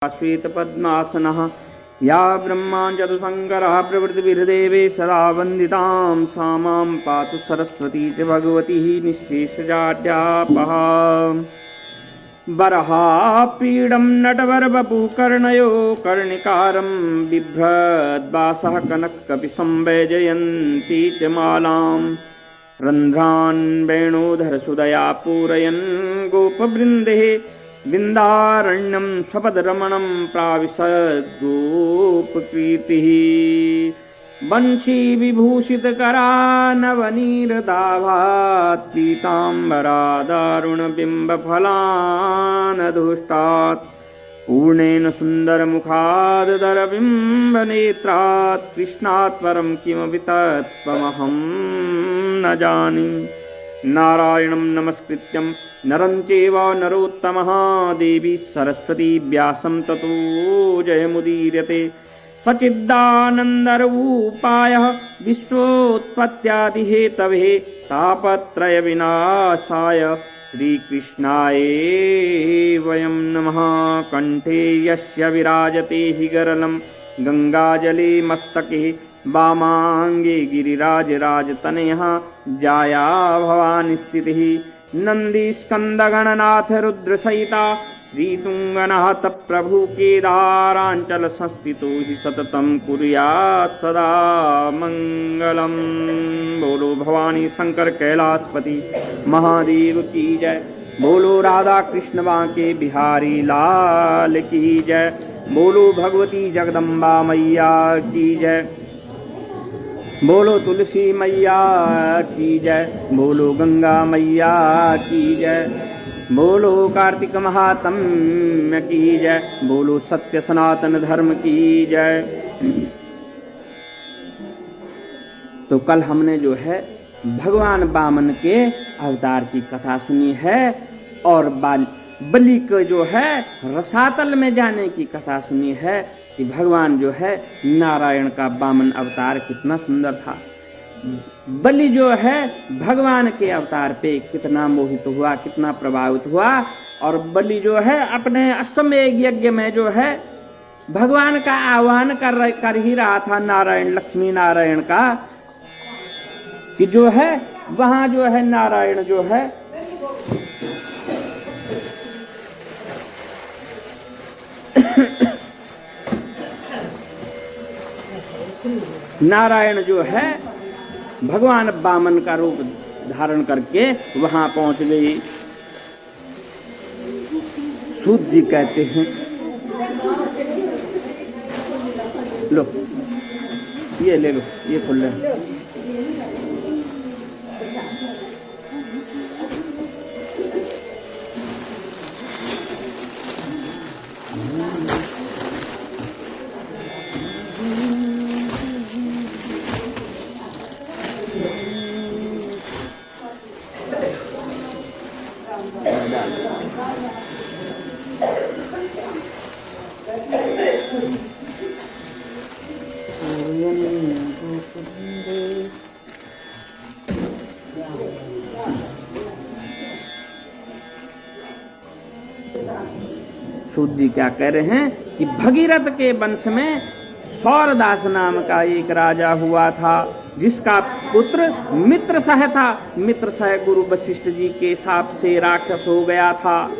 श्वेतपद्मासनः या ब्रह्मा चतुशङ्करः प्रभृतिभिर्देवे सदा वन्दितां सा मां पातु सरस्वती च भगवती निःशेषजाड्यापहा। वरहापीडं नटवरवपुकर्णयो कर्णिकारं बिभ्रद्वासः कनककपिशं वैजयन्ती च मालां रन्ध्रान् वेणुधरसुदया पूरयन् गोपवृन्दे बिन्दारण्यं स्वपदरमणं प्राविशद्गोपकीर्तिः। वंशी विभूषितकरा नवनीरदाभात् पीताम्बरा दारुणबिम्बफलानधुष्टात् पूर्णेन सुन्दरमुखादरबिम्बनेत्रात् कृष्णात् परं किमपि तत्त्वमहं न जाने। नारायणं नमस्कृत्यं नरं चैव नरोत्तमः देवी सरस्वती व्यासं ततो जयमुदीर्यते। सच्चिदानन्दरूपायः विश्वोत्पत्त्यादिहेतवे तापत्रयविनाशाय श्रीकृष्णाय वयं नमः। कण्ठे यस्य विराजते हि गरलं गङ्गाजले मस्तके वामाङ्गे गिरिराजराजतनयः जाया भवानी स्थितिः। नन्दीस्कन्दगणनाथ रुद्रसहिता श्रीतुङ्गनाथ प्रभु केदाराञ्चल संस्थितो हि सततं कुर्यात् सदा मङ्गलम्। बोलो भवानी शंकर कैलाशपति महादेव की जय। बोलो राधा कृष्ण बांके बिहारी लाल की जय। बोलो भगवती जगदम्बा मैया की जय। बोलो तुलसी मैया की जय। बोलो गंगा मैया की जय। बोलो कार्तिक महात्म्य की जय। बोलो सत्य सनातन धर्म की जय। तो कल हमने जो है भगवान वामन के अवतार की कथा सुनी है और बलि को जो है रसातल में जाने की कथा सुनी है कि भगवान जो है नारायण का वामन अवतार कितना सुंदर था। बलि जो है भगवान के अवतार पे कितना मोहित हुआ, कितना प्रभावित हुआ। और बलि जो है अपने अश्वमेध यज्ञ में जो है भगवान का आह्वान कर ही रहा था, नारायण लक्ष्मी नारायण का, कि जो है वहां जो है नारायण जो है नारायण जो है भगवान वामन का रूप धारण करके वहां पहुंच गई। सूत जी कहते हैं, लो ये ले लो, ये खोल ले। सूत जी क्या कह रहे हैं कि भगीरथ के वंश में सौरदास नाम का एक राजा हुआ था, जिसका पुत्र मित्रसह था। मित्रसह गुरु वशिष्ठ जी के शाप से राक्षस हो गया था,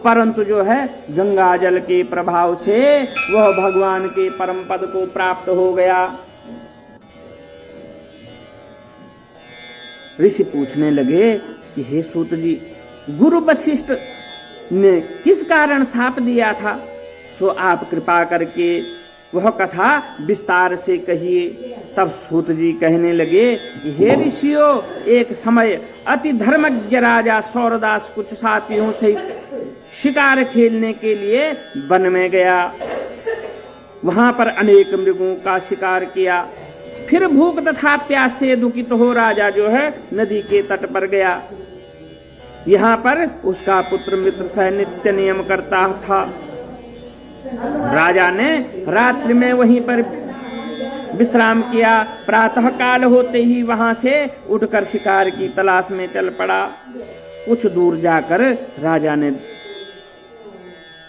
परंतु जो है गंगा जल के प्रभाव से वह भगवान के परम पद को प्राप्त हो गया। ऋषि पूछने लगे कि हे सूत जी, गुरु वशिष्ठ ने किस कारण शाप दिया था, सो आप कृपा करके वह कथा विस्तार से कहिए। तब सूत जी कहने लगे कि हे ऋषियों, एक समय अति धर्मज्ञ राजा सौरदास कुछ साथियों से शिकार खेलने के लिए वन में गया। वहां पर अनेक मृगों का शिकार किया। फिर भूख तथा प्यास से दुखित हो राजा जो है नदी के तट पर गया। यहाँ पर उसका पुत्र मित्रसह नित्य नियम करता था। राजा ने रात्रि में वहीं पर विश्राम किया। प्रातः काल होते ही वहां से उठकर शिकार की तलाश में चल पड़ा। कुछ दूर जाकर राजा ने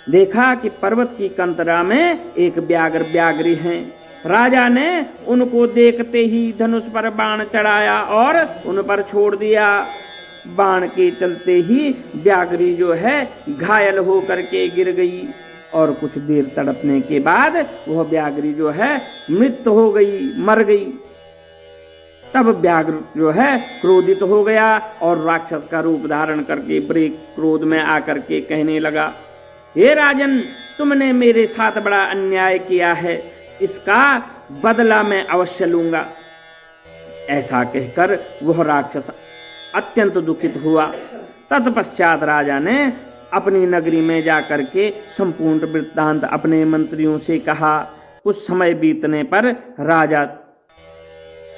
देखा कि पर्वत की कंतरा में एक व्याघ्री हैं। राजा ने उनको देखते ही धनुष पर बाण चढ़ाया और उन पर छोड़ दिया। बाण के चलते ही व्याघ्री जो है घायल होकर के गिर गई और कुछ देर तड़पने के बाद वह व्याघ्री जो है मृत हो गई, मर गई। तब व्याघ्र जो है क्रोधित हो गया और राक्षस का रूप धारण करके बड़े क्रोध में आकर के कहने लगा, हे राजन, तुमने मेरे साथ बड़ा अन्याय किया है, इसका बदला मैं अवश्य लूंगा। ऐसा कहकर वह राक्षस अत्यंत दुखित हुआ। तत्पश्चात राजा ने अपनी नगरी में जाकर के संपूर्ण वृत्तांत अपने मंत्रियों से कहा। कुछ समय बीतने पर राजा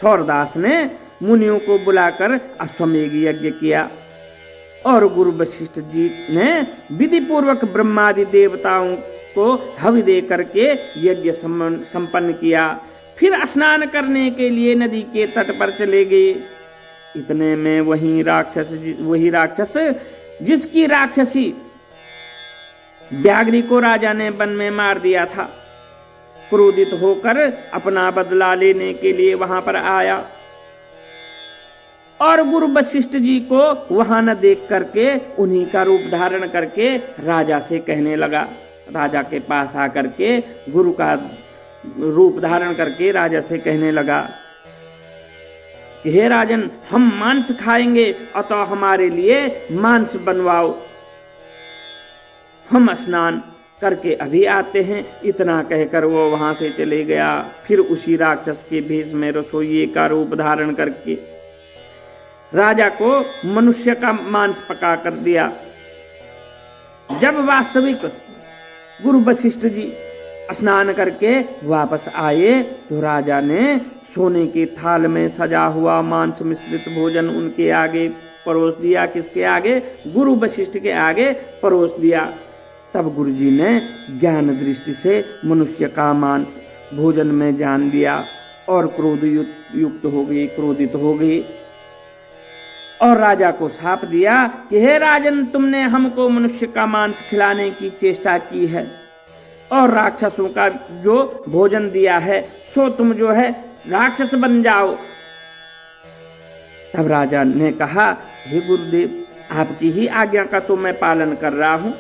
सौरदास ने मुनियों को बुलाकर अश्वमेघ यज्ञ किया और गुरु वशिष्ठ जी ने विधि पूर्वक ब्रह्मादि देवताओं को हवि दे करके यज्ञ संपन्न किया। फिर स्नान करने के लिए नदी के तट पर चले गए। इतने में वही राक्षस जिसकी राक्षसी व्याघ्री को राजा ने वन में मार दिया था, क्रोधित होकर अपना बदला लेने के लिए वहां पर आया और गुरु वशिष्ठ जी को वहां न देख करके उन्हीं का रूप धारण करके राजा से कहने लगा। राजा के पास आकर के गुरु का रूप धारण करके राजा से कहने लगा कि हे राजन, हम मांस खाएंगे, अतः हमारे लिए मांस बनवाओ, हम स्नान करके अभी आते हैं। इतना कहकर वो वहां से चले गया। फिर उसी राक्षस के भेष में रसोइये का रूप धारण करके राजा को मनुष्य का मांस पका कर दिया। जब वास्तविक गुरु वशिष्ठ जी स्नान करके वापस आए तो राजा ने सोने के थाल में सजा हुआ मांस मिश्रित भोजन उनके आगे परोस दिया। किसके आगे? गुरु वशिष्ठ के आगे परोस दिया। तब गुरुजी ने ज्ञान दृष्टि से मनुष्य का मांस भोजन में जान दिया और क्रोध युक्त हो गई, क्रोधित हो गई और राजा को शाप दिया कि हे राजन, तुमने हमको मनुष्य का मांस खिलाने की चेष्टा की है और राक्षसों का जो भोजन दिया है सो तुम जो है राक्षस बन जाओ। तब राजा ने कहा, हे गुरुदेव, आपकी ही आज्ञा का तो मैं पालन कर रहा हूं,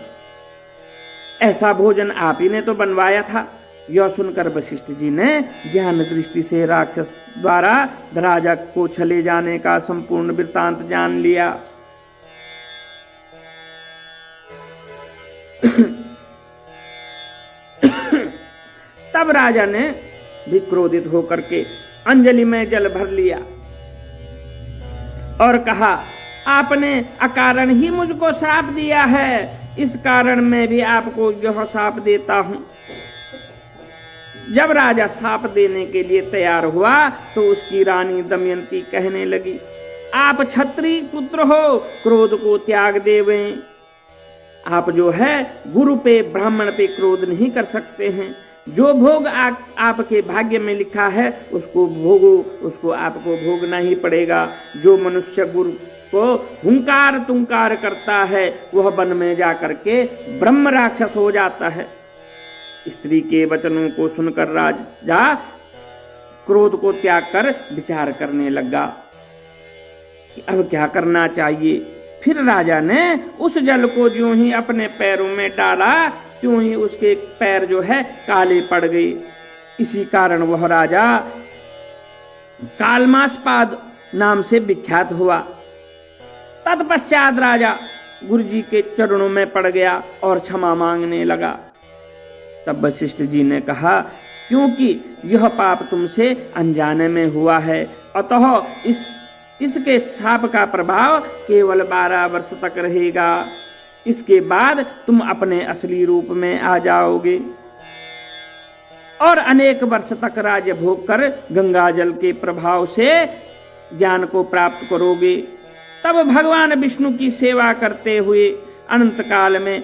ऐसा भोजन आप ही ने तो बनवाया था। यह सुनकर वशिष्ठ जी ने ज्ञान दृष्टि से राक्षस द्वारा राजा को चले जाने का संपूर्ण वृत्तांत जान लिया। तब राजा ने भी क्रोधित होकर के अंजलि में जल भर लिया और कहा, आपने अकारण ही मुझको श्राप दिया है, इस कारण मैं भी आपको यह शाप देता हूं। जब राजा शाप देने के लिए तैयार हुआ तो उसकी रानी दमयंती कहने लगी, आप क्षत्रिय पुत्र हो, क्रोध को त्याग देवें। आप जो है गुरु पे, ब्राह्मण पे क्रोध नहीं कर सकते हैं। जो भोग आपके भाग्य में लिखा है उसको भोगो, उसको आपको भोगना ही पड़ेगा। जो मनुष्य गुरु को हुंकार तुंकार करता है वह वन में जाकर के ब्रह्म राक्षस हो जाता है। स्त्री के वचनों को सुनकर राजा क्रोध को त्याग कर विचार करने लगा कि अब क्या करना चाहिए। फिर राजा ने उस जल को ज्यों ही अपने पैरों में डाला त्यों ही उसके पैर जो है काले पड़ गए। इसी कारण वह राजा कालमासपाद नाम से विख्यात हुआ। तत्पश्चात राजा गुरुजी के चरणों में पड़ गया और क्षमा मांगने लगा। तब वशिष्ठ जी ने कहा, क्योंकि यह पाप तुमसे अनजाने में हुआ है, अतः इसके शाप का प्रभाव केवल 12 वर्ष तक रहेगा। इसके बाद तुम अपने असली रूप में आ जाओगे और अनेक वर्ष तक राज्य भोग कर गंगा जल के प्रभाव से ज्ञान को प्राप्त करोगे। तब भगवान विष्णु की सेवा करते हुए अनंत काल में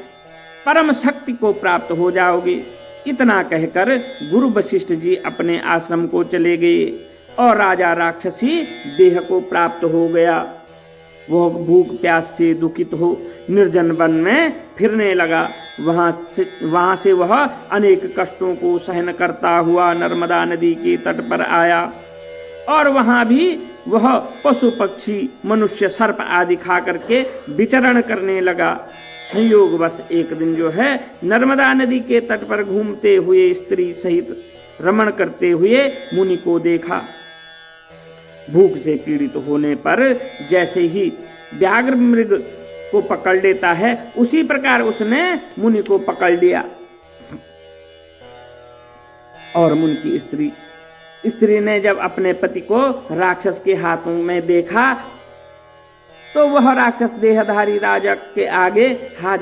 परम शक्ति को प्राप्त हो जाओगे। इतना कहकर गुरु वशिष्ठ जी अपने आश्रम को चले गए और राजा राक्षसी देह को प्राप्त हो गया। वह भूख प्यास से दुखित हो निर्जन वन में फिरने लगा। वहां से वह अनेक कष्टों को सहन करता हुआ नर्मदा नदी के तट पर आया और वहां भी वह पशु पक्षी मनुष्य सर्प आदि खा करके विचरण करने लगा। संयोगवश एक दिन जो है नर्मदा नदी के तट पर घूमते हुए स्त्री सहित रमण करते हुए मुनि को देखा। भूख से पीड़ित होने पर जैसे ही व्याघ्र मृग को पकड़ लेता है उसी प्रकार उसने मुनि को पकड़ लिया। और मुनि की स्त्री ने जब अपने पति को राक्षस के हाथों में देखा तो वह राक्षस देहधारी राजा के आगे हाथ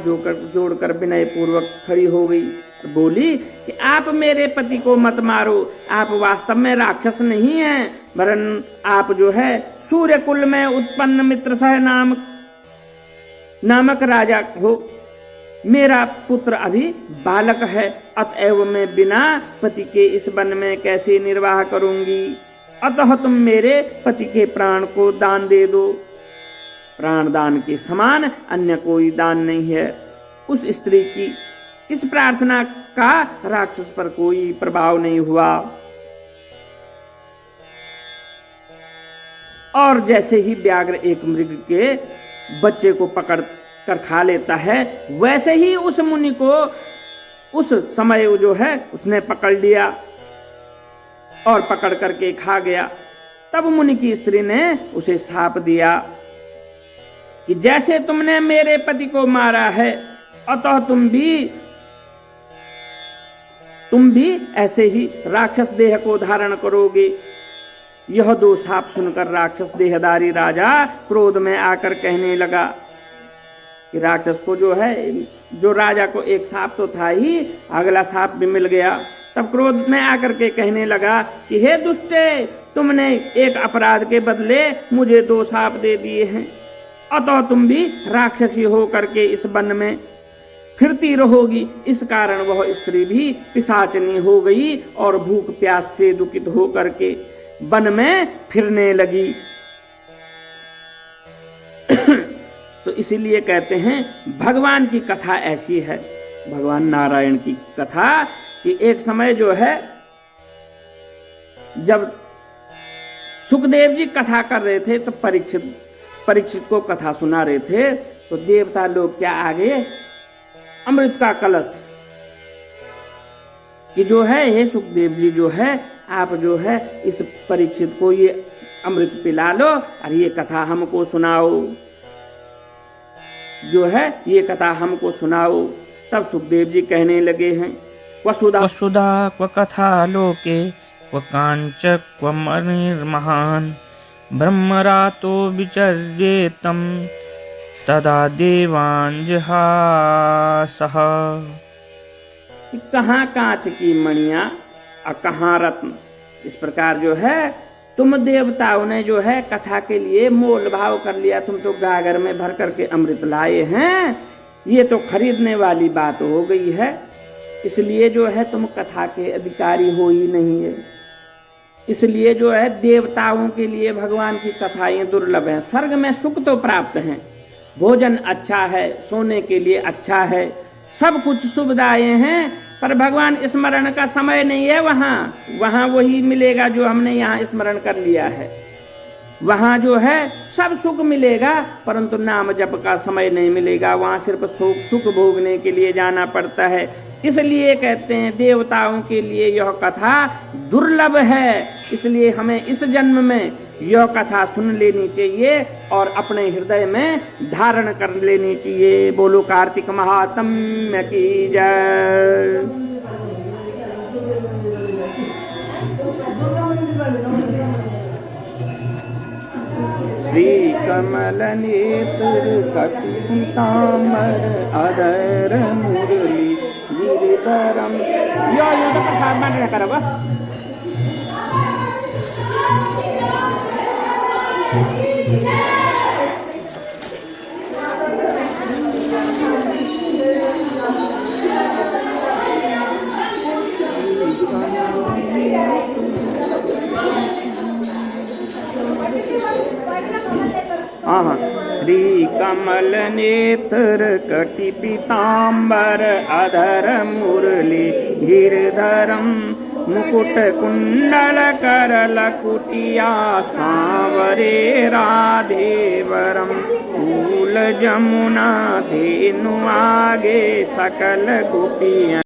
जोड़कर विनय पूर्वक खड़ी हो गई, बोली कि आप मेरे पति को मत मारो, आप वास्तव में राक्षस नहीं हैं, वरन आप जो है सूर्य कुल में उत्पन्न मित्रसह नामक राजा हो। मेरा पुत्र अभी बालक है, अतएव मैं बिना पति के इस वन में कैसे निर्वाह करूंगी, अतः तुम मेरे पति के प्राण को दान दे दो। प्राण दान के समान अन्य कोई दान नहीं है। उस स्त्री की इस प्रार्थना का राक्षस पर कोई प्रभाव नहीं हुआ और जैसे ही व्याघ्र एक मृग के बच्चे को पकड़ कर खा लेता है वैसे ही उस मुनि को उस समय जो है उसने पकड़ लिया और पकड़ करके खा गया। तब मुनि की स्त्री ने उसे शाप दिया कि जैसे तुमने मेरे पति को मारा है अतः तुम भी ऐसे ही राक्षस देह को धारण करोगे। यह दो शाप सुनकर राक्षस देहधारी राजा क्रोध में आकर कहने लगा कि राक्षस को जो राजा को एक शाप तो था ही, अगला शाप भी मिल गया। तब क्रोध में आकर के कहने लगा कि हे दुष्टे, तुमने एक अपराध के बदले मुझे दो शाप दे दिए हैं, अतः तुम भी राक्षसी हो करके इस वन में फिरती रहोगी। इस कारण वह स्त्री भी पिशाचनी हो गई और भूख प्यास से दुखित हो करके वन में फिरने लगी। तो इसीलिए कहते हैं भगवान की कथा ऐसी है, भगवान नारायण की कथा, कि एक समय जो है जब सुखदेव जी कथा कर रहे थे तो परीक्षित को कथा सुना रहे थे, तो देवता लोग क्या आगे अमृत का कलश कि जो है हे सुखदेव जी जो है आप जो है इस परीक्षित को ये अमृत पिला लो और ये कथा हमको सुनाओ, जो है ये कथा हमको सुनाओ। तब सुखदेव जी कहने लगे हैं वसुधा क्व कथा लोके क्व कांच क्व मणिर्महान् ब्रह्मरातो विचर्येतम तदा देवांजहासः। कहाँ कांच की मणियां और कहाँ रत्न, इस प्रकार जो है तुम देवताओं ने जो है कथा के लिए मोल भाव कर लिया। तुम तो गागर में भर करके अमृत लाए हैं, ये तो खरीदने वाली बात हो गई है, इसलिए जो है तुम कथा के अधिकारी हो ही नहीं है। इसलिए जो है देवताओं के लिए भगवान की कथाएं दुर्लभ हैं। स्वर्ग में सुख तो प्राप्त हैं, भोजन अच्छा है, सोने के लिए अच्छा है, सब कुछ सुविधाएं हैं, पर भगवान स्मरण का समय नहीं है। वहां वही मिलेगा जो हमने यहाँ स्मरण कर लिया है। वहां जो है सब सुख मिलेगा परंतु नाम जप का समय नहीं मिलेगा। वहां सिर्फ सुख भोगने के लिए जाना पड़ता है। इसलिए कहते हैं देवताओं के लिए यह कथा दुर्लभ है। इसलिए हमें इस जन्म में यह कथा सुन लेनी चाहिए और अपने हृदय में धारण कर लेनी चाहिए। बोलो कार्तिक महात्म्य की जय। श्री कमल नेत्र कटि पीताम्बर अधर मुरली गिरिधरम। यो तो प्रसाद बांटना करो बस। हाँ श्री कमल नेत्र कटि पीताम्बर अधर मुरली गिरधरम मुकुट कुंडल करल कुटिया सांवरे राधेवरम फूल जमुना धेनु आगे सकल गोपियाँ